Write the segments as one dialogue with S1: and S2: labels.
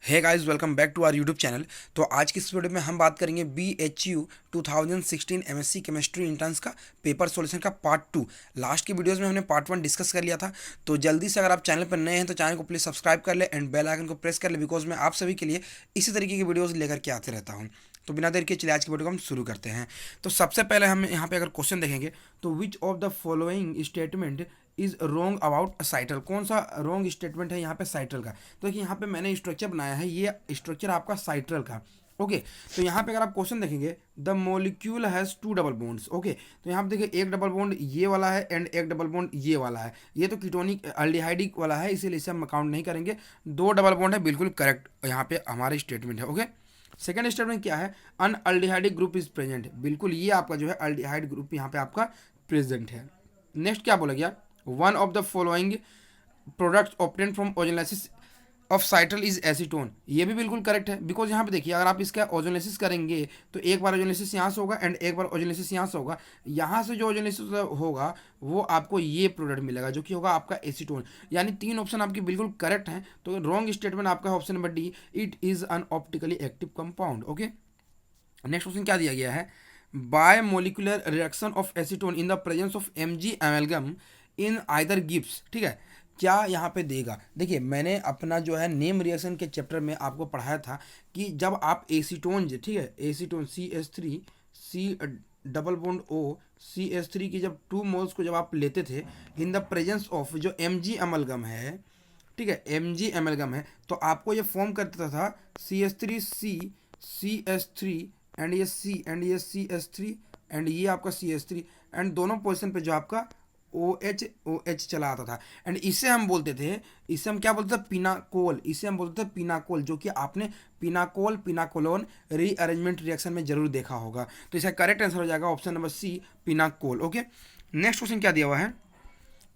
S1: Hey guys, welcome back to our YouTube channel. तो आज की इस वीडियो में हम बात करेंगे BHU 2016 MSc केमिस्ट्री इंट्रेंस का पेपर सॉल्यूशन का पार्ट 2। लास्ट की वीडियोस में हमने पार्ट 1 डिस्कस कर लिया था। तो जल्दी से अगर आप चैनल पर नए हैं तो चैनल को प्लीज़ सब्सक्राइब कर ले एंड बेल आइकन को प्रेस कर ले, बिकॉज मैं आप सभी के लिए इसी तरीके की वीडियोज़ लेकर के आते रहता हूँ। तो बिना देर के चलिए आज की वीडियो को हम शुरू करते हैं। तो सबसे पहले हम यहाँ पे अगर क्वेश्चन देखेंगे तो which of the following statement is wrong about citral. कौन सा रॉन्ग स्टेटमेंट है यहाँ पे साइटल का। तो देखिए यहाँ पे मैंने स्ट्रक्चर बनाया है, ये स्ट्रक्चर आपका साइट्रल का। ओके तो यहाँ पे अगर आप क्वेश्चन देखेंगे the molecule has 2 double bonds. Okay तो यहाँ पे देखिए एक डबल बॉन्ड ये वाला है एंड एक डबल बॉन्ड ये वाला है। ये तो कीटोनिक अल्डिहाइडिक वाला है, इसीलिए इसे हम काउंट नहीं करेंगे। 2 डबल बॉन्ड है, बिल्कुल करेक्ट यहाँ पे हमारी स्टेटमेंट है। ओके सेकेंड स्टेटमेंट क्या है, अन अल्डिहाइडिक ग्रुप इज प्रेजेंट। बिल्कुल ये आपका जो है अल्डिहाइड ग्रुप यहाँ पे आपका प्रेजेंट है। नेक्स्ट क्या बोला गया, one of the following products obtain from ozonolysis of citral is acetone. ये भी बिल्कुल करेक्ट है, बिकॉज यहाँ पे देखिए अगर आप इसका ओजोनालिसिस करेंगे तो एक बार ओजोनालिसिस यहाँ से होगा एंड एक बार ओजोनालिसिस यहाँ से होगा। यहाँ से जो ओजोनालिसिस होगा वो आपको ये प्रोडक्ट मिलेगा जो कि होगा आपका एसीटोन। यानी 3 ऑप्शन आपकी बिल्कुल करेक्ट हैं। तो रॉन्ग स्टेटमेंट आपका option number D, it is an optically active compound. Okay next question क्या दिया गया है, bimolecular reaction of acetone in the presence of Mg amalgam in ether gives. ठीक है, क्या यहाँ पे देगा। देखिए मैंने अपना जो है नेम रिएक्शन के चैप्टर में आपको पढ़ाया था कि जब आप एसीटोन, ठीक है, acetone CH3 C double bond O CH3 की जब 2 मोल्स को जब आप लेते थे इन द प्रेजेंस ऑफ जो Mg एमलगम है, ठीक है, Mg एमलगम है, तो आपको ये फॉर्म करता था CH3C CH3 एंड ये CH3 एंड ये आपका CH3 एंड दोनों पोजिशन पे जो आपका OH चला आता था। एंड इसे हम बोलते थे, इसे हम क्या बोलते थे, पिनाकोल। इसे हम बोलते थे पिनाकोल, जो कि आपने पिनाकोल पिनाकोलोन रीअरेंजमेंट रिएक्शन में जरूर देखा होगा। तो इसका करेक्ट आंसर हो जाएगा option number C, pinacol. Okay next question क्या दिया हुआ है,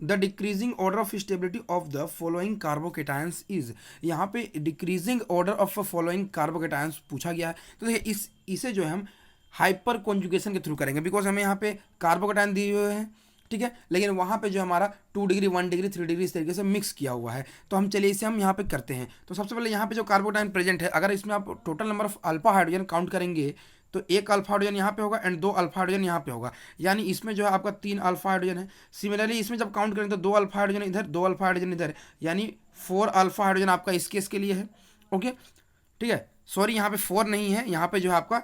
S1: the decreasing order of stability of the following carbocations is. यहाँ पे decreasing order of following carbocations पूछा गया है। तो देखिए इसे जो है हम हाइपर कॉन्जुगेशन के थ्रू करेंगे, बिकॉज हमें यहाँ पे कार्बोकेटायन दिए हुए हैं, ठीक है, लेकिन वहाँ पे जो हमारा 2 डिग्री 1 डिग्री 3 डिग्री इस तरीके से मिक्स किया हुआ है। तो हम चलिए इसे हम यहाँ पे करते हैं। तो सबसे पहले यहाँ पे जो कार्बोकेटायन प्रेजेंट है, अगर इसमें आप total number of alpha hydrogen count करेंगे तो एक अल्फा हाइड्रोजन यहाँ पे होगा एंड 2 अल्फा हाइड्रोजन यहाँ पे होगा। यानी इसमें जो है आपका 3 अल्फा हाइड्रोजन है। सिमिलरली इसमें जब काउंट करेंगे तो 2 अल्फा हाइड्रोजन इधर, 2 अल्फा हाइड्रोजन इधर, यानी 4 अल्फा हाइड्रोजन आपका इस केस के लिए है। ओके ठीक है, सॉरी यहाँ पे 4 नहीं है, यहाँ पे जो है आपका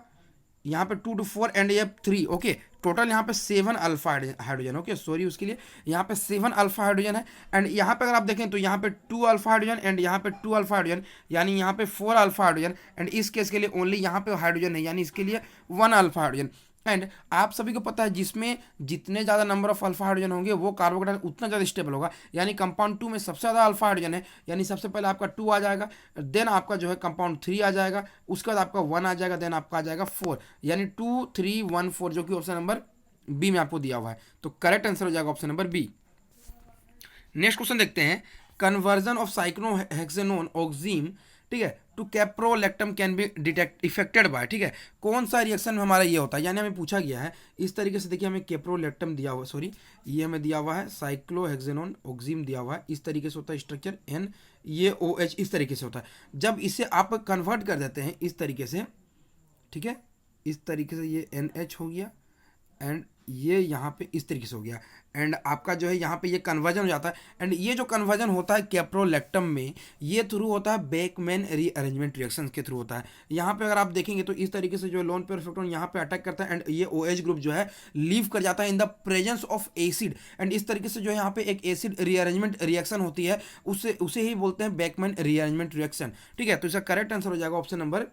S1: यहाँ पे 2 to 4 एंड ये 3। ओके टोटल यहाँ पे 7 अल्फा हाइड्रोजन। ओके सॉरी उसके लिए, यहाँ पे 7 अल्फा हाइड्रोजन है एंड यहाँ पे अगर आप देखें तो यहाँ पे 2 अल्फा हाइड्रोजन एंड यहाँ पे 2 अल्फा हाइड्रोजन, यानी यहाँ पे 4 अल्फा हाइड्रोजन एंड इस केस के लिए ओनली यहाँ पे हाइड्रोजन है, यानी इसके लिए 1 अल्फा हाइड्रोजन। एंड आप सभी को पता है जिसमें जितने ज़्यादा नंबर ऑफ अल्फा हाइड्रोजन होंगे वो कार्बोकेटायन उतना ज़्यादा स्टेबल होगा। यानी कंपाउंड 2 में सबसे ज़्यादा अल्फा हाइड्रोजन है, यानी सबसे पहले आपका 2 आ जाएगा, देन आपका जो है कंपाउंड 3 आ जाएगा, उसके बाद आपका 1 आ जाएगा, देन आपका आ जाएगा 4, यानी 2 3 1 4, जो कि ऑप्शन नंबर बी में आपको दिया हुआ है। तो करेक्ट आंसर हो जाएगा option number B. Next question देखते हैं, कन्वर्जन ऑफ साइक्लोहेक्सेनोन ऑक्सीम, ठीक है, to caprolactam can be detect effected by. ठीक है, कौन सा रिएक्शन में हमारा ये होता है, यानी हमें पूछा गया है इस तरीके से। देखिए हमें कैप्रोलेक्टम दिया हुआ, सॉरी ये हमें दिया हुआ है साइक्लोहेक्सेनोन ऑक्सीम दिया हुआ है, इस तरीके से होता है स्ट्रक्चर N, ये OH इस तरीके से होता है। जब इसे आप कन्वर्ट कर देते हैं इस तरीके से, ठीक है, इस तरीके से ये NH हो गया एंड ये यहाँ पे इस तरीके से हो गया एंड आपका जो है यहाँ पे ये कन्वर्जन हो जाता है। एंड ये जो कन्वर्जन होता है कैप्रोलेक्टम में, ये थ्रू होता है बेकमैन रीअरेंजमेंट रिएक्शन के थ्रू होता है। यहाँ पे अगर आप देखेंगे तो इस तरीके से जो लोन पेयर इफेक्टोन यहाँ पे अटैक करता है एंड ये OH ग्रुप जो है लीव कर जाता है इन the presence of acid. And इस तरीके से जो है यहाँ पे एक एसिड रीअरेंजमेंट रिएक्शन होती है, उसे ही बोलते हैं बेकमैन रीअरेंजमेंट रिएक्शन। ठीक है, तो इसका करेक्ट आंसर हो जाएगा option number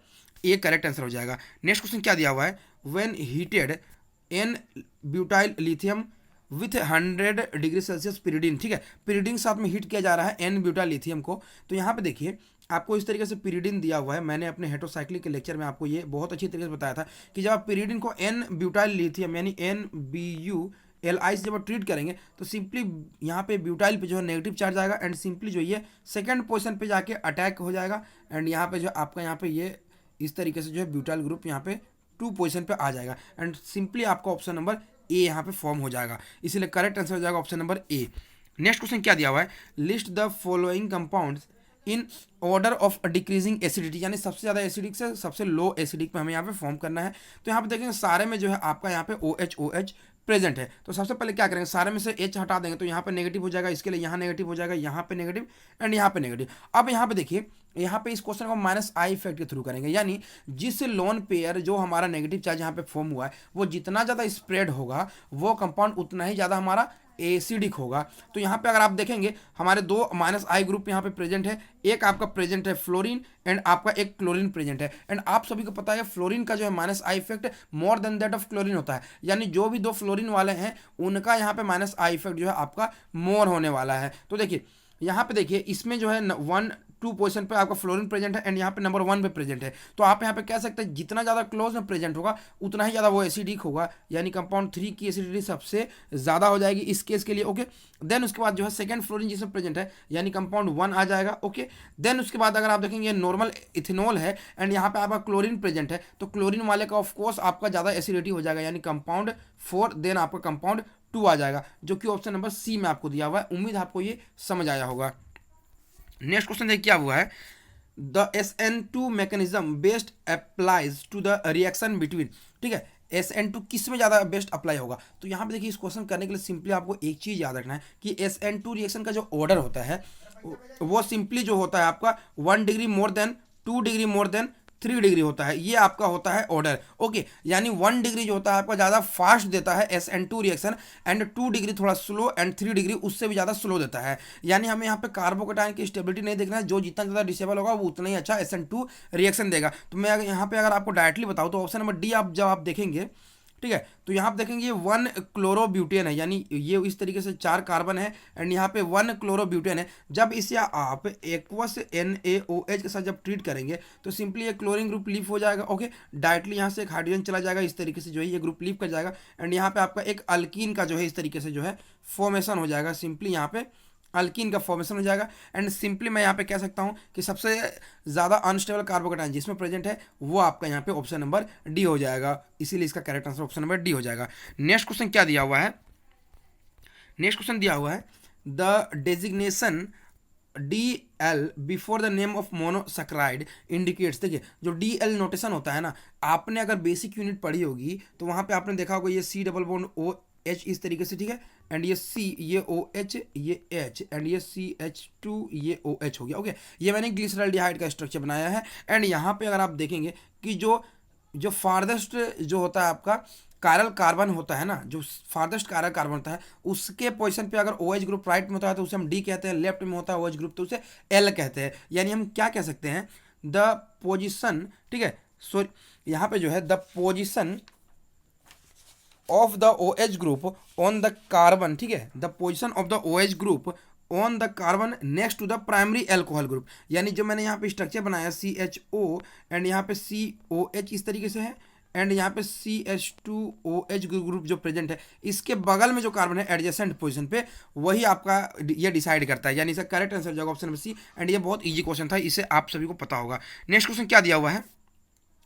S1: A, correct answer हो जाएगा। नेक्स्ट क्वेश्चन क्या दिया हुआ है, when heated N butyl lithium with 100 degree Celsius pyridine. ठीक है, पिरीडिन के साथ में हीट किया जा रहा है एन ब्यूटाइल लिथियम को। तो यहाँ पे देखिए आपको इस तरीके से पिरीडिन दिया हुआ है। मैंने अपने हेटेरोसाइक्लिक के लेक्चर में आपको ये बहुत अच्छी तरीके से बताया था कि जब आप पिरीडिन को एन ब्यूटाइल लिथियम यानी NBuLi से जब आप ट्रीट करेंगे तो सिंपली यहाँ पे ब्यूटाइल पे जो है नेगेटिव चार्ज आएगा एंड सिंपली जो ये सेकेंड पोजिशन पे जाके अटैक हो जाएगा एंड यहाँ पे जो आपका यहाँ पे ये इस तरीके से जो है ब्यूटाइल ग्रुप यहाँ पे 2 पोजीशन पे आ जाएगा एंड सिंपली आपका ऑप्शन नंबर ए यहाँ पे फॉर्म हो जाएगा, इसीलिए करेक्ट आंसर हो जाएगा ऑप्शन नंबर ए। नेक्स्ट क्वेश्चन क्या दिया हुआ है, list the following compounds in order of decreasing acidity, यानी सबसे ज़्यादा एसिडिक से सबसे लो एसिडिक में हमें यहाँ पे फॉर्म करना है। तो यहाँ पे देखेंगे सारे में जो है आपका यहाँ पे OH प्रेजेंट है। तो सबसे पहले क्या करेंगे, सारे में से H हटा देंगे तो यहाँ पे नेगेटिव हो जाएगा, इसके लिए यहाँ नेगेटिव हो जाएगा, यहाँ पे नेगेटिव एंड यहाँ पे नेगेटिव। अब यहाँ पे देखिए, यहाँ पे इस क्वेश्चन को -I इफेक्ट के थ्रू करेंगे, यानी जिस लोन पेयर जो हमारा नेगेटिव चार्ज यहाँ पे फॉर्म हुआ है वो जितना ज़्यादा स्प्रेड होगा वो कंपाउंड उतना ही ज़्यादा हमारा एसिडिक होगा। तो यहाँ पे अगर आप देखेंगे हमारे दो -I ग्रुप यहाँ पे प्रेजेंट है, एक आपका प्रेजेंट है फ्लोरीन एंड आपका एक क्लोरीन प्रेजेंट है। एंड आप सभी को पता है फ्लोरीन का जो है -I effect more than that of chlorine होता है, यानी जो भी दो फ्लोरीन वाले हैं उनका यहाँ पे -I इफेक्ट जो है आपका मोर होने वाला है। तो देखिए यहाँ पे देखिए इसमें जो है 1-2 पोजीशन पे आपका फ्लोरीन प्रेजेंट है एंड यहाँ पे नंबर 1 पे प्रेजेंट है। तो आप यहाँ पे कह सकते हैं जितना ज़्यादा क्लोज में प्रेजेंट होगा उतना ही ज़्यादा वो एसिडिक होगा, यानी कंपाउंड 3 की एसिडिटी सबसे ज़्यादा हो जाएगी इस केस के लिए। ओके, देन उसके बाद जो है सेकंड फ्लोरीन जिसमें प्रेजेंट है यानी कंपाउंड 1 आ जाएगा। ओके, देन उसके बाद अगर आप देखेंगे नॉर्मल इथेनॉल है एंड यहाँ पे आपका क्लोरीन प्रेजेंट है, तो क्लोरीन वाले का ऑफकोर्स आपका ज़्यादा एसिडिटी हो जाएगा, यानी कंपाउंड 4, देन आपका कंपाउंड 2 आ जाएगा, जो कि ऑप्शन नंबर C में आपको दिया हुआ है। उम्मीद आपको ये समझ आया होगा। नेक्स्ट क्वेश्चन देखिए क्या हुआ है, the SN2 mechanism best applies to the reaction between, ठीक है, SN2 किस में ज़्यादा बेस्ट अप्लाई होगा। तो यहाँ पे देखिए इस क्वेश्चन करने के लिए सिंपली आपको एक चीज़ याद रखना है कि SN2 रिएक्शन का जो ऑर्डर होता है वो सिंपली जो होता है आपका 1 degree more than 2 degree more than 3 degree होता है, ये आपका होता है ऑर्डर। ओके, यानी 1 डिग्री जो होता है आपका ज़्यादा फास्ट देता है SN2 रिएक्शन एंड 2 डिग्री थोड़ा स्लो एंड 3 डिग्री उससे भी ज़्यादा स्लो देता है। यानी हमें यहाँ पे कार्बोकेटाइन की स्टेबिलिटी नहीं देखना है, जो जितना ज़्यादा डिसेबल होगा वो उतना ही अच्छा SN2 रिएक्शन देगा। तो मैं यहाँ पे अगर आपको डायरेक्टली बताऊँ तो ऑप्शन नंबर D आप जब आप देखेंगे, ठीक है, तो यहाँ पे देखेंगे 1 क्लोरोब्यूटेन है, यानी ये इस तरीके से 4 कार्बन है एंड यहाँ पे 1 क्लोरोब्यूटेन है। जब इसे आप एक्वस NaOH के साथ जब ट्रीट करेंगे तो सिंपली ये क्लोरीन ग्रुप लीव हो जाएगा। ओके, डायरेक्टली यहाँ से एक हाइड्रोजन चला जाएगा, इस तरीके से जो है ये ग्रुप लीव कर जाएगा एंड यहाँ पे आपका एक अल्कीन का जो है इस तरीके से जो है फॉर्मेशन हो जाएगा, सिंपली यहाँ पे अल्कीन का फॉर्मेशन हो जाएगा। एंड सिंपली मैं यहाँ पे कह सकता हूँ कि सबसे ज़्यादा अनस्टेबल कार्बोकेटाइन जिसमें प्रेजेंट है वो आपका यहाँ पे ऑप्शन नंबर D हो जाएगा, इसीलिए इसका correct answer option number D हो जाएगा। नेक्स्ट क्वेश्चन क्या दिया हुआ है, नेक्स्ट क्वेश्चन दिया हुआ है the designation DL before the name of monosaccharide indicates. देखिए जो DL नोटेशन होता है ना, आपने अगर बेसिक यूनिट पढ़ी होगी तो वहाँ पे आपने देखा होगा ये C डबल बॉन्ड OH इस तरीके से, ठीक है, एंड ये C ये OH ये H एंड ये CH2 ये OH हो गया। ओके, ये मैंने ग्लिसरॉल्डिहाइड का स्ट्रक्चर बनाया है एंड यहाँ पे अगर आप देखेंगे कि जो फार्देस्ट जो होता है आपका कायरल कार्बन होता है ना, जो फार्देस्ट कायरल कार्बन होता है उसके पोजीशन पे अगर OH ग्रुप राइट में होता है तो उसे हम D कहते हैं, लेफ्ट में होता है OH ग्रुप तो उसे L कहते हैं। यानी हम क्या कह सकते हैं, द पोजीशन, ठीक है, सो यहाँ पे जो है the position of the OH group on the carbon, ठीक है, the position of the OH group on the carbon next to the primary alcohol group. यानी जो मैंने यहाँ पे स्ट्रक्चर बनाया CHO एंड यहाँ पे COH इस तरीके से है एंड यहाँ पे CH2OH ग्रुप जो प्रेजेंट है इसके बगल में जो कार्बन है एडजेसेंट पोजीशन पे, वही आपका ये डिसाइड करता है, यानी इसका करेक्ट आंसर हो जाएगा ऑप्शन नंबर C। एंड ये बहुत इजी क्वेश्चन था, इसे आप सभी को पता होगा। नेक्स्ट क्वेश्चन क्या दिया हुआ है,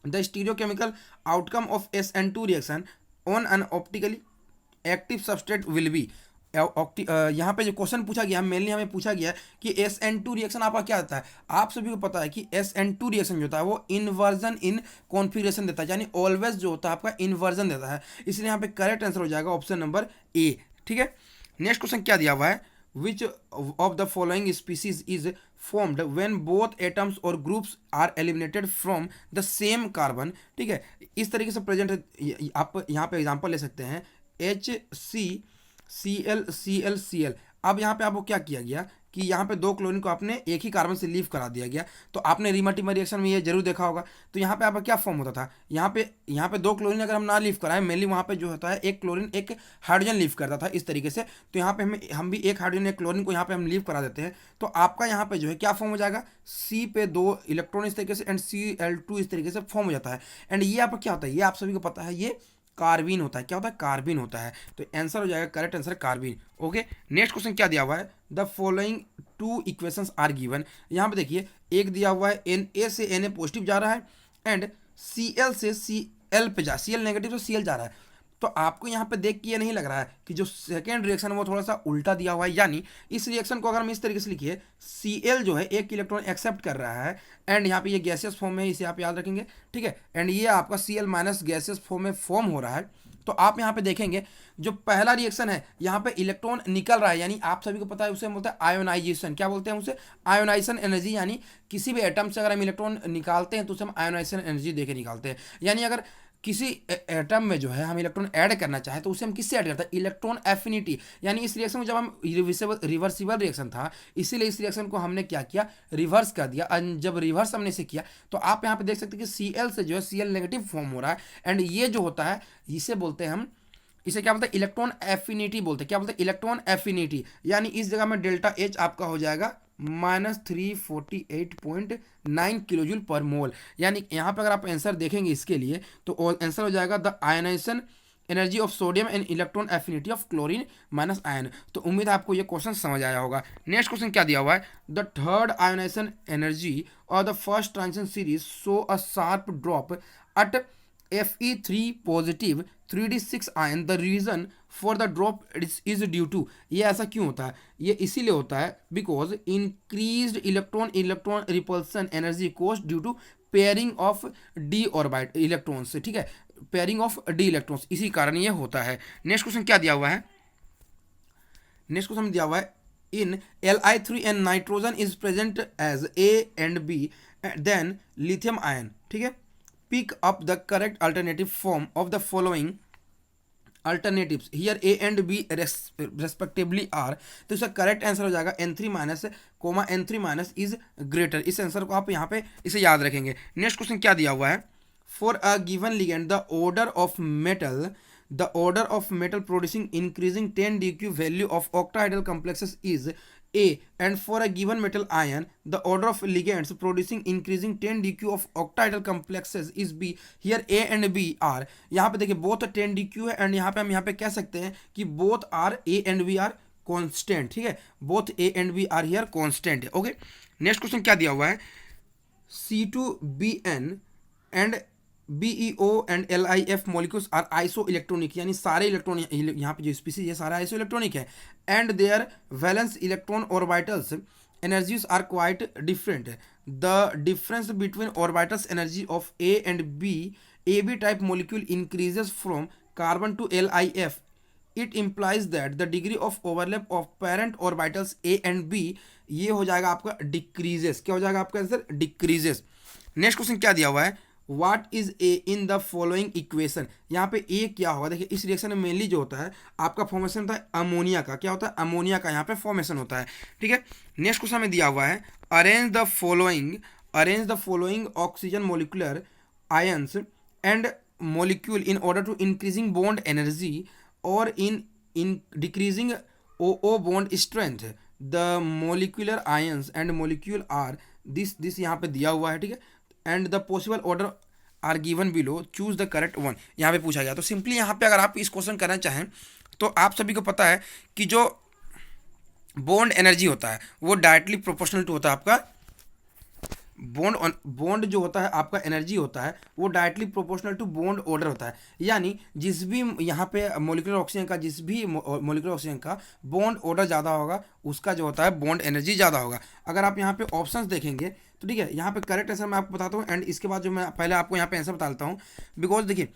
S1: the stereochemical outcome of SN2 reaction on an optically active substrate will be. यहाँ पे जो क्वेश्चन पूछा गया मेनली हमें पूछा गया कि SN2 रिएक्शन आपका क्या होता है। आप सभी को पता है कि SN2 रिएक्शन जो होता है वो इन्वर्जन इन कॉन्फिगरेशन देता है, यानी ऑलवेज जो होता है आपका इन्वर्जन देता है, इसलिए यहाँ पे करेक्ट आंसर हो जाएगा ऑप्शन नंबर A, ठीक है। नेक्स्ट क्वेश्चन क्या दिया हुआ है, विच of the following species is formed when both atoms और groups are eliminated from the same carbon, ठीक है, इस तरीके से प्रेजेंट है। आप यहाँ पे एग्जांपल ले सकते हैं HCCl अब यहाँ पे आपको क्या किया गया कि यहाँ पे 2 क्लोरीन को आपने एक ही कार्बन से लीव करा दिया गया। तो आपने रीमा-टीमा रिएक्शन में ये जरूर देखा होगा। तो यहाँ पे आपका क्या फॉर्म होता था, यहाँ पे 2 क्लोरीन अगर हम ना लीव कराएं, मेनली वहाँ पे जो होता है एक क्लोरीन एक हाइड्रोजन लीव करता था इस तरीके से। तो यहाँ पे हम भी एक हाइड्रोजन एक क्लोरीन को यहाँ पे हम लीव करा देते हैं, तो आपका यहाँ पे जो है क्या फॉर्म हो जाएगा, C पे 2 इलेक्ट्रॉन इस तरीके से एंड Cl2 इस तरीके से फॉर्म हो जाता है। एंड ये आपका क्या होता है, ये आप सभी को पता है, ये कार्बिन होता है। क्या होता है, कार्बिन होता है। तो आंसर हो जाएगा, correct answer carbene. Okay, next question क्या दिया हुआ है, the following 2 equations are given. यहाँ पे देखिए एक दिया हुआ है Na से Na पॉजिटिव जा रहा है एंड Cl से Cl पे Cl नेगेटिव से Cl जा रहा है। तो आपको यहाँ पे देख के ये नहीं लग रहा है कि जो सेकेंड रिएक्शन वो थोड़ा सा उल्टा दिया हुआ है, यानी इस रिएक्शन को अगर हम इस तरीके से लिखिए, Cl जो है एक इलेक्ट्रॉन एक्सेप्ट कर रहा है एंड यहाँ पे ये गैसियस फॉर्म में, इसे आप याद रखेंगे, ठीक है, एंड ये आपका Cl माइनस गैसियस फॉर्म में फॉर्म हो रहा है। तो आप यहाँ पे देखेंगे जो पहला रिएक्शन है यहाँ पे इलेक्ट्रॉन निकल रहा है, यानी आप सभी को पता है उसे बोलते हैं आयोनाइजेशन। क्या बोलते हैं उसे? आयोनाइजेशन एनर्जी, यानी किसी भी एटम से अगर हम इलेक्ट्रॉन निकालते हैं तो उसे हम आयोनाइजेशन एनर्जी देके निकालते हैं। यानी अगर किसी एटम में जो है हम इलेक्ट्रॉन ऐड करना चाहें तो उसे हम किससे ऐड करते हैं? Electron affinity. यानी इस रिएक्शन में जब हम रिवर्सिबल रिएक्शन था, इसीलिए इस रिएक्शन को हमने क्या किया? रिवर्स कर दिया। जब रिवर्स हमने से किया तो आप यहाँ पे देख सकते हैं कि Cl से जो है Cl नेगेटिव फॉर्म हो रहा है, एंड ये जो होता है इसे बोलते हैं हम, इसे क्या बोलते हैं? इलेक्ट्रॉन एफिनिटी बोलते हैं। क्या बोलते हैं? Electron affinity. यानी इस जगह में डेल्टा H आपका हो जाएगा -348.9 किलोजूल पर मोल। यानी यहाँ पे अगर आप आंसर देखेंगे इसके लिए तो आंसर हो जाएगा the ionisation energy of sodium and electron affinity of chlorine minus ion. तो उम्मीद है आपको ये क्वेश्चन समझ आया होगा। नेक्स्ट क्वेश्चन क्या दिया हुआ है? द थर्ड आयोनाइजेशन एनर्जी और the first transition series show a sharp drop eight Fe3 positive 3d6 ion, the reason for the drop is due to। ये ऐसा क्यों होता है? ये इसीलिए होता है because increased electron repulsion energy cost due to pairing of d orbital electrons से, ठीक है, पेयरिंग ऑफ डी इलेक्ट्रॉन्स, इसी कारण ये होता है। नेक्स्ट क्वेश्चन क्या दिया हुआ है? नेक्स्ट क्वेश्चन दिया हुआ है in Li3 and nitrogen is present as A and B, then lithium ion, ठीक है, pick up the correct alternative form of the following alternatives here A and B respectively are। तो इसका correct answer हो जाएगा N3 minus comma N3 minus is greater. इस answer को आप यहाँ पे इसे याद रखेंगे। नेक्स्ट क्वेश्चन क्या दिया हुआ है? For a given ligand the order of metal producing increasing 10 DQ value of octahedral complexes is A, and for a given metal ion the order of ligands producing increasing 10 DQ of octahedral complexes is B। here A and B are, यहाँ पे देखिए both 10 DQ है, and यहाँ पे हम यहाँ पे कह सकते हैं कि both are A and B are constant, ठीक है, both A and B are here constant। Okay, next question क्या दिया हुआ है? C2BN and BeO and LiF molecules are isoelectronic, यानी सारे इलेक्ट्रॉन यहाँ पे जो स्पीसीज है सारा आइसोइलेक्ट्रॉनिक है, and there valence electron orbitals energies are quite different। the difference between orbitals energy of A and B AB type molecule increases from carbon to LiF। it implies that the degree of overlap of parent orbitals A and B ये हो जाएगा आपका decreases। क्या हो जाएगा आपका answer? decreases। Next question क्या दिया हुआ है? What is A in the following equation। यहाँ पे A क्या होगा? देखिए इस रिएक्शन में मेनली जो होता है आपका फॉर्मेशन होता है अमोनिया का। क्या होता है? अमोनिया का यहाँ पे फॉर्मेशन होता है, ठीक है। नेक्स्ट क्वेश्चन में दिया हुआ है arrange the following oxygen molecular ions and molecule in order to increasing bond energy और in decreasing O bond strength. The molecular ions and molecule are this यहाँ पे दिया हुआ है, ठीक है, and the possible order are given below, choose the correct one यहाँ पे पूछा गया। तो सिंपली यहाँ पे अगर आप इस क्वेश्चन करना चाहें तो आप सभी को पता है कि जो बॉन्ड एनर्जी होता है वो डायरेक्टली प्रोपोर्शनल टू होता है आपका बॉन्ड जो होता है आपका एनर्जी होता है वो directly proportional to bond order होता है। यानी जिस भी यहाँ पे मोलिकुलर ऑक्सीजन का बॉन्ड ऑर्डर ज़्यादा होगा उसका जो होता है बॉन्ड एनर्जी ज़्यादा होगा। अगर आप यहाँ पे ऑप्शंस देखेंगे तो ठीक है, यहाँ पे करेक्ट आंसर मैं आपको बताता हूँ, एंड इसके बाद जो मैं पहले आपको यहाँ पे आंसर बता देता हूँ। बिकॉज देखिए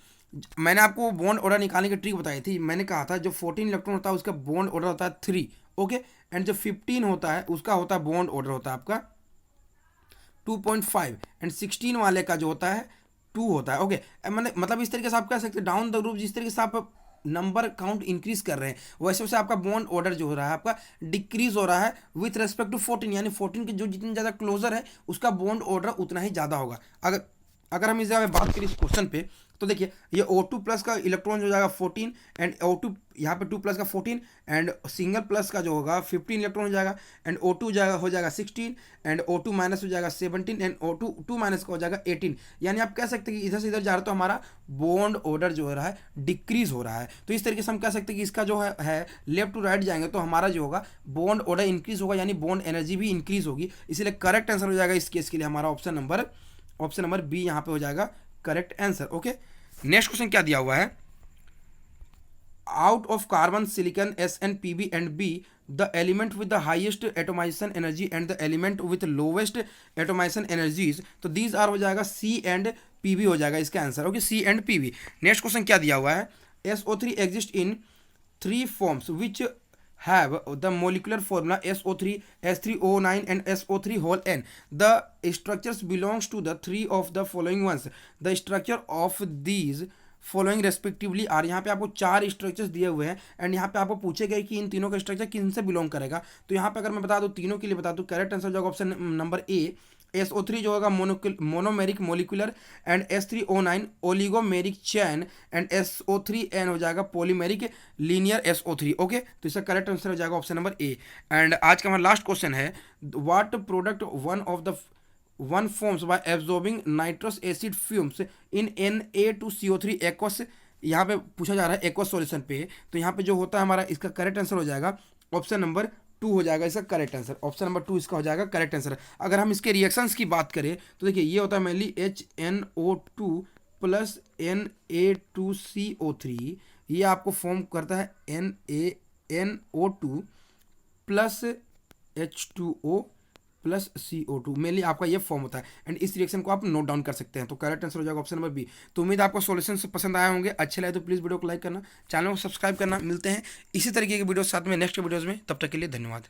S1: मैंने आपको बॉन्ड ऑर्डर निकालने की ट्रिक बताई थी। मैंने कहा था जो 14 इलेक्ट्रॉन होता है उसका बॉन्ड ऑर्डर होता है 3, ओके, एंड जो 15 होता है उसका होता है बॉन्ड ऑर्डर होता है आपका 2.5, एंड 16 वाले का जो होता है 2 होता है, ओके। मतलब इस तरीके से आप कह सकते हैं डाउन द रूप, जिस तरीके से आप नंबर काउंट इंक्रीज कर रहे हैं वैसे वैसे आपका बॉन्ड ऑर्डर जो हो रहा है आपका डिक्रीज हो रहा है विथ रेस्पेक्ट टू 14। यानी 14 के जो जितनी ज़्यादा क्लोजर है उसका बॉन्ड ऑर्डर उतना ही ज़्यादा होगा। अगर हम इस जगह बात करें इस क्वेश्चन पे तो देखिए ये O2 प्लस का इलेक्ट्रॉन हो जाएगा 14, एंड O2 यहाँ पे 2 प्लस का 14, एंड सिंगल प्लस का जो होगा 15 इलेक्ट्रॉन हो जाएगा, एंड O2 हो जाएगा 16, एंड O2 माइनस हो जाएगा 17, एंड O2 माइनस का हो जाएगा 18। यानी आप कह सकते हैं कि इधर से इधर जा रहा है तो हमारा बॉन्ड ऑर्डर जो हो रहा है डिक्रीज हो रहा है। तो इस तरीके से हम कह सकते हैं कि इसका जो है लेफ्ट टू राइट जाएंगे तो हमारा जो होगा बॉन्ड ऑर्डर इंक्रीज होगा, यानी बॉन्ड एनर्जी भी इंक्रीज होगी। इसलिए करेक्ट आंसर हो जाएगा इस केस के लिए हमारा ऑप्शन नंबर बी यहाँ पे हो जाएगा correct answer, okay. Next question क्या दिया हुआ है? out of carbon, silicon, S and Pb and B, the element with the highest atomization energy and the element with lowest atomization energies, तो these are हो जाएगा C and Pb हो जाएगा इसका answer. Okay, C and Pb। Next question क्या दिया हुआ है, SO3 exist in 3 forms which have the molecular formula SO3, H3O9 and SO3 whole N. The structures belongs to the three of the following ones. The structure of these following respectively are. यहाँ पे आपको 4 structures दिए हुए हैं and यहाँ पे आपको पूछे गए कि इन तीनों का स्ट्रक्चर किन से बिलोंग करेगा। तो यहाँ पे अगर मैं बता दूँ, तीनों के लिए बता दूँ, करेक्ट आंसर जो ऑप्शन नंबर ए, SO3 जो होगा monomeric molecular and H3O9 oligomeric chain and SO3N हो जाएगा पॉलीमेरिक लीनियर SO3। ओके, तो इसका करेक्ट आंसर हो जाएगा ऑप्शन नंबर ए। एंड आज का हमारा लास्ट क्वेश्चन है, what product one forms by absorbing nitrous acid fumes in Na2CO3 aqueous। यहाँ पे पूछा जा रहा है एक्वस सॉल्यूशन पे, तो यहाँ पे जो होता है हमारा इसका करेक्ट आंसर हो जाएगा ऑप्शन नंबर 2 हो जाएगा इसका करेक्ट आंसर। ऑप्शन नंबर 2 इसका हो जाएगा करेक्ट आंसर। अगर हम इसके रिएक्शंस की बात करें तो देखिए ये होता है मेनली HNO2 प्लस Na2CO3, ये आपको फॉर्म करता है NaNO2 plus H2O plus CO2, mainly आपका ये फॉर्म होता है एंड इस रिएक्शन को आप नोट डाउन कर सकते हैं। तो करेक्ट आंसर हो जाएगा ऑप्शन नंबर बी। तो उम्मीद आपको सॉल्यूशन पसंद आए होंगे, अच्छे लगे तो प्लीज़ वीडियो को लाइक करना, चैनल को सब्सक्राइब करना। मिलते हैं इसी तरीके के वीडियो साथ में नेक्स्ट वीडियोज़ में, तब तक के लिए धन्यवाद।